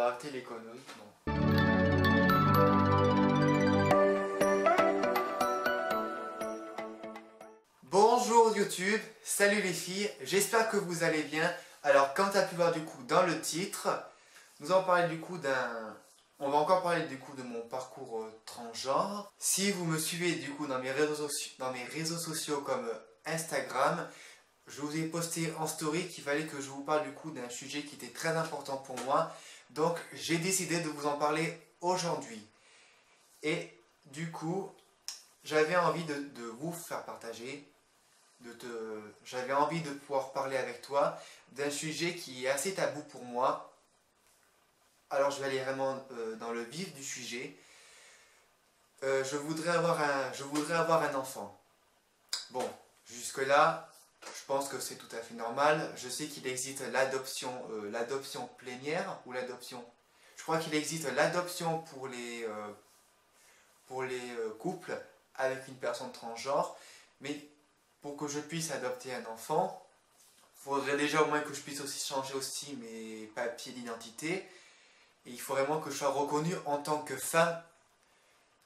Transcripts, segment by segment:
va arrêter les conneries. Non. Bonjour YouTube, salut les filles, j'espère que vous allez bien. Alors comme tu as pu voir du coup dans le titre, nous allons parler du coup on va encore parler du coup de mon parcours transgenre. Si vous me suivez du coup dans mes réseaux sociaux comme Instagram, je vous ai posté en story qu'il fallait que je vous parle du coup d'un sujet qui était très important pour moi. Donc j'ai décidé de vous en parler aujourd'hui. Et du coup, j'avais envie de vous faire partager, j'avais envie de pouvoir parler avec toi d'un sujet qui est assez tabou pour moi. Alors je vais aller vraiment dans le vif du sujet. Je voudrais avoir un enfant. Bon, jusque-là, je pense que c'est tout à fait normal. Je sais qu'il existe l'adoption plénière ou l'adoption. Je crois qu'il existe l'adoption pour les couples avec une personne transgenre. Mais pour que je puisse adopter un enfant, il faudrait déjà au moins que je puisse aussi changer aussi mes papiers d'identité. Et il faut vraiment que je sois reconnue en tant que femme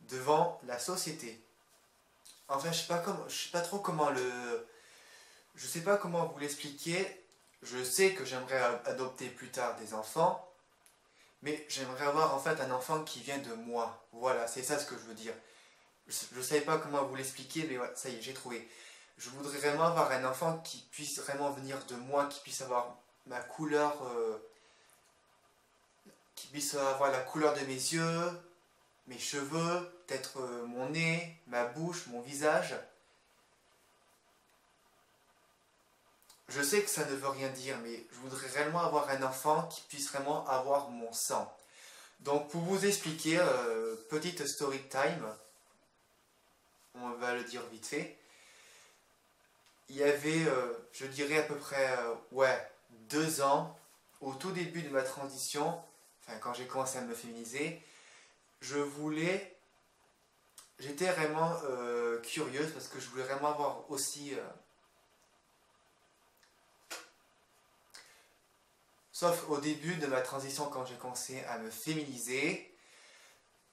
devant la société. Enfin, je sais pas trop comment je sais pas comment vous l'expliquer. Je sais que j'aimerais adopter plus tard des enfants, mais j'aimerais avoir en fait un enfant qui vient de moi. Voilà, c'est ça ce que je veux dire. Je ne savais pas comment vous l'expliquer, mais ouais, ça y est, j'ai trouvé. Je voudrais vraiment avoir un enfant qui puisse vraiment venir de moi, qui puisse avoir ma couleur, qui puisse avoir la couleur de mes yeux, mes cheveux, peut-être mon nez, ma bouche, mon visage. Je sais que ça ne veut rien dire, mais je voudrais réellement avoir un enfant qui puisse vraiment avoir mon sang. Donc pour vous expliquer, petite story time, on va le dire vite fait. Il y avait, je dirais à peu près, 2 ans, au tout début de ma transition, enfin quand j'ai commencé à me féminiser, j'étais vraiment curieuse parce que je voulais vraiment avoir aussi, sauf au début de ma transition quand j'ai commencé à me féminiser,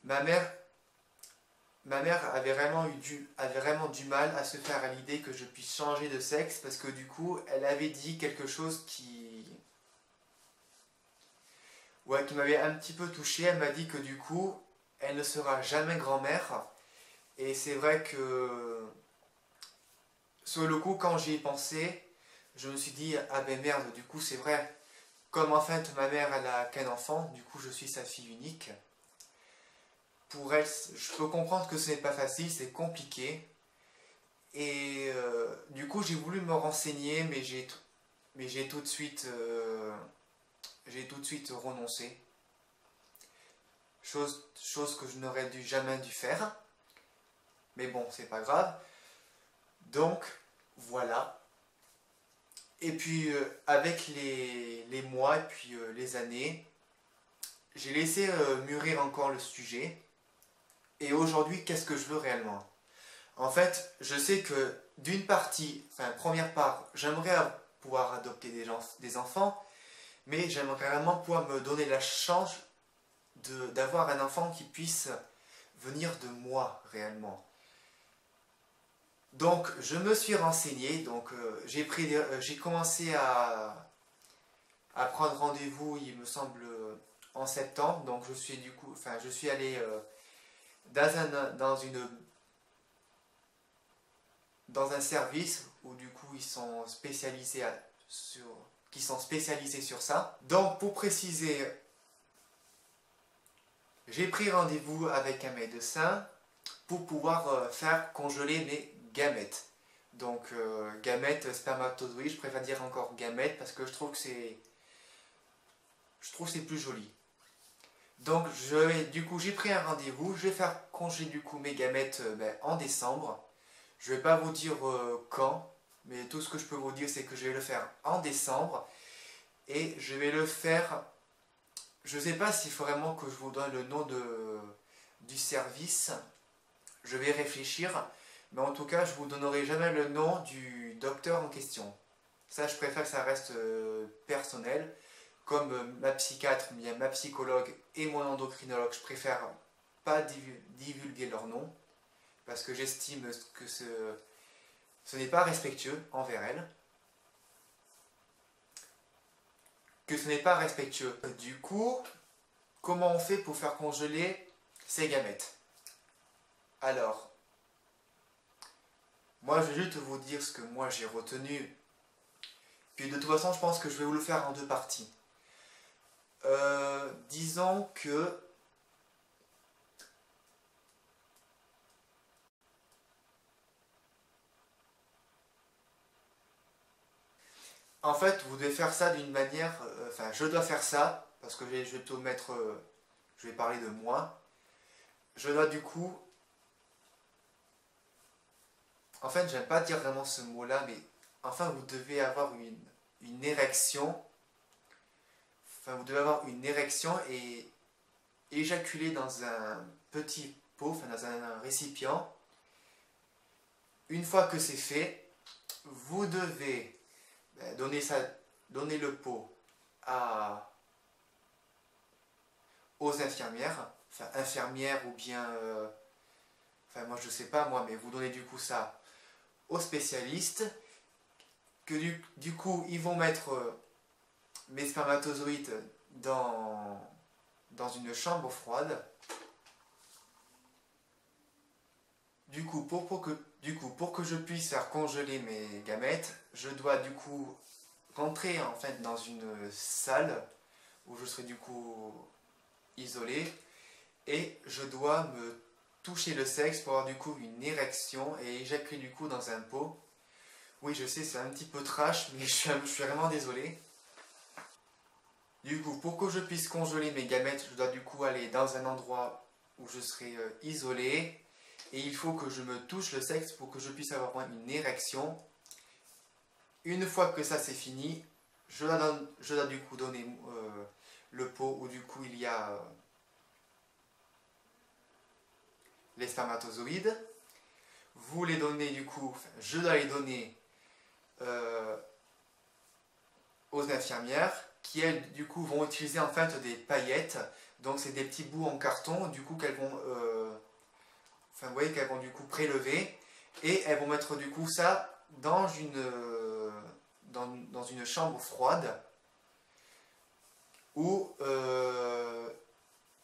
ma mère avait vraiment du mal à se faire à l'idée que je puisse changer de sexe parce que du coup, elle avait dit quelque chose qui m'avait un petit peu touché. Elle m'a dit que du coup, elle ne sera jamais grand-mère. Et c'est vrai que sur le coup, quand j'y ai pensé, je me suis dit, ah ben merde, du coup c'est vrai. Comme en fait ma mère elle a qu'un enfant, du coup je suis sa fille unique. Pour elle, je peux comprendre que ce n'est pas facile, c'est compliqué. Et du coup, j'ai voulu me renseigner, mais j'ai tout de suite renoncé. Chose que je n'aurais jamais dû faire. Mais bon, c'est pas grave. Donc, voilà. Et puis, avec les mois et puis les années, j'ai laissé mûrir encore le sujet. Et aujourd'hui, qu'est-ce que je veux réellement? En fait, je sais que d'une partie, enfin première part, j'aimerais pouvoir adopter des enfants, mais j'aimerais vraiment pouvoir me donner la chance d'avoir un enfant qui puisse venir de moi réellement. Donc je me suis renseigné, donc j'ai commencé à prendre rendez-vous, il me semble, en septembre. Donc je suis allé dans un service où du coup ils sont spécialisés sur ça. Donc pour préciser, j'ai pris rendez-vous avec un médecin pour pouvoir faire congeler mes gamètes. Donc gamètes, spermatozoïdes, je préfère dire encore gamètes parce que je trouve que c'est plus joli. Donc du coup j'ai pris un rendez-vous, je vais faire congeler du coup mes gamètes en décembre. Je ne vais pas vous dire quand, mais tout ce que je peux vous dire c'est que je vais le faire en décembre. Et je vais le faire, je ne sais pas s'il faut vraiment que je vous donne le nom du service. Je vais réfléchir, mais en tout cas je ne vous donnerai jamais le nom du docteur en question. Ça je préfère que ça reste personnel. comme ma psychiatre, bien ma psychologue et mon endocrinologue, je préfère pas divulguer leur nom parce que j'estime que ce n'est pas respectueux envers elles. Que ce n'est pas respectueux. Du coup, comment on fait pour faire congeler ces gamètes? Alors, moi je vais juste vous dire ce que moi j'ai retenu. Puis de toute façon, je pense que je vais vous le faire en deux parties. Disons que en fait, vous devez faire ça d'une manière, enfin je dois faire ça parce que je vais tout mettre, je vais parler de moi. Je dois du coup, en fait, j'aime pas dire vraiment ce mot-là, mais enfin vous devez avoir une érection. Enfin, vous devez avoir une érection et éjaculer dans un petit pot, enfin dans un récipient. Une fois que c'est fait, vous devez donner le pot aux infirmières, enfin infirmières ou bien, enfin moi je sais pas moi, mais vous donnez du coup ça aux spécialistes, que du coup ils vont mettre mes spermatozoïdes dans une chambre froide. Du coup, pour que je puisse faire congeler mes gamètes, je dois du coup rentrer en fait dans une salle où je serai du coup isolé et je dois me toucher le sexe pour avoir du coup une érection et éjaculer du coup dans un pot. Oui, je sais, c'est un petit peu trash, mais je suis vraiment désolé. Du coup, pour que je puisse congeler mes gamètes, je dois du coup aller dans un endroit où je serai isolé. Et il faut que je me touche le sexe pour que je puisse avoir une érection. Une fois que ça c'est fini, je dois du coup donner le pot où du coup il y a les spermatozoïdes. Vous les donnez du coup, enfin, je dois les donner aux infirmières qui elles du coup vont utiliser en fait des paillettes. Donc c'est des petits bouts en carton du coup qu'elles vont enfin vous voyez qu'elles vont du coup prélever et elles vont mettre du coup ça dans une chambre froide où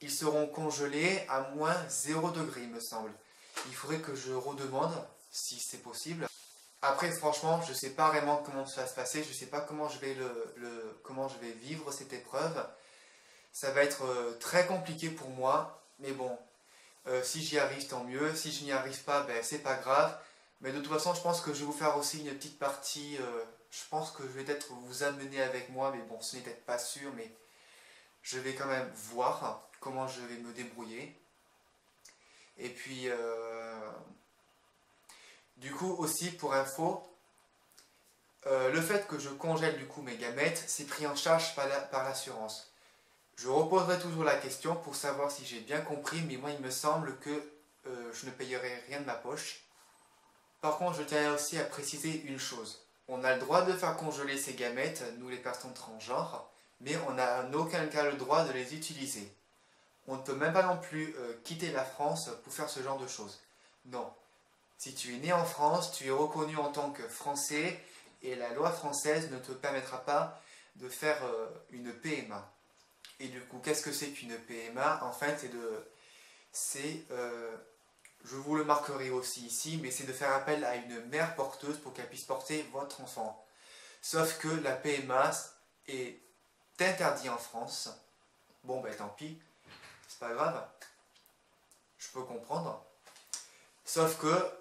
ils seront congelés à moins 0 degré il me semble. Il faudrait que je redemande si c'est possible. Après franchement je ne sais pas vraiment comment ça va se passer, je ne sais pas comment je vais, comment je vais vivre cette épreuve. Ça va être très compliqué pour moi, mais bon, si j'y arrive tant mieux, si je n'y arrive pas, ben, c'est pas grave. Mais de toute façon je pense que je vais vous faire aussi une petite partie, je pense que je vais peut-être vous amener avec moi, mais bon ce n'est peut-être pas sûr, mais je vais quand même voir comment je vais me débrouiller. Et puis, du coup aussi pour info, le fait que je congèle du coup mes gamètes, c'est pris en charge par l'assurance. Je reposerai toujours la question pour savoir si j'ai bien compris, mais moi il me semble que je ne payerai rien de ma poche. Par contre, je tiens aussi à préciser une chose. On a le droit de faire congeler ces gamètes, nous les personnes transgenres, mais on n'a en aucun cas le droit de les utiliser. On ne peut même pas non plus quitter la France pour faire ce genre de choses. Non. Si tu es né en France, tu es reconnu en tant que Français et la loi française ne te permettra pas de faire une PMA. Et du coup, qu'est-ce que c'est qu'une PMA? En fait, je vous le marquerai aussi ici, mais c'est de faire appel à une mère porteuse pour qu'elle puisse porter votre enfant. Sauf que la PMA est interdite en France. Bon, ben tant pis, c'est pas grave, je peux comprendre. Sauf que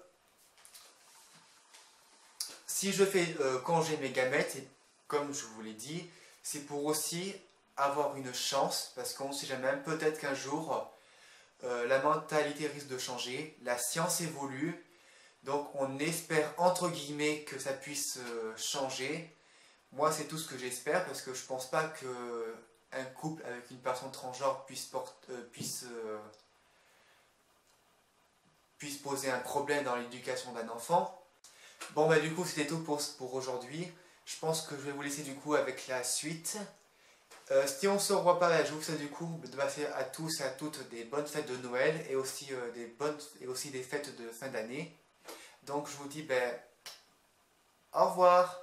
si je fais congé mes gamètes, et comme je vous l'ai dit, c'est pour aussi avoir une chance, parce qu'on ne sait jamais, peut-être qu'un jour, la mentalité risque de changer, la science évolue, donc on espère entre guillemets que ça puisse changer. Moi c'est tout ce que j'espère, parce que je pense pas qu'un couple avec une personne transgenre puisse poser un problème dans l'éducation d'un enfant. Bon bah du coup c'était tout pour aujourd'hui. Je pense que je vais vous laisser du coup avec la suite. Si on se revoit pas, je vous souhaite du coup de passer à tous et à toutes des bonnes fêtes de Noël et aussi, des fêtes de fin d'année. Donc je vous dis au revoir.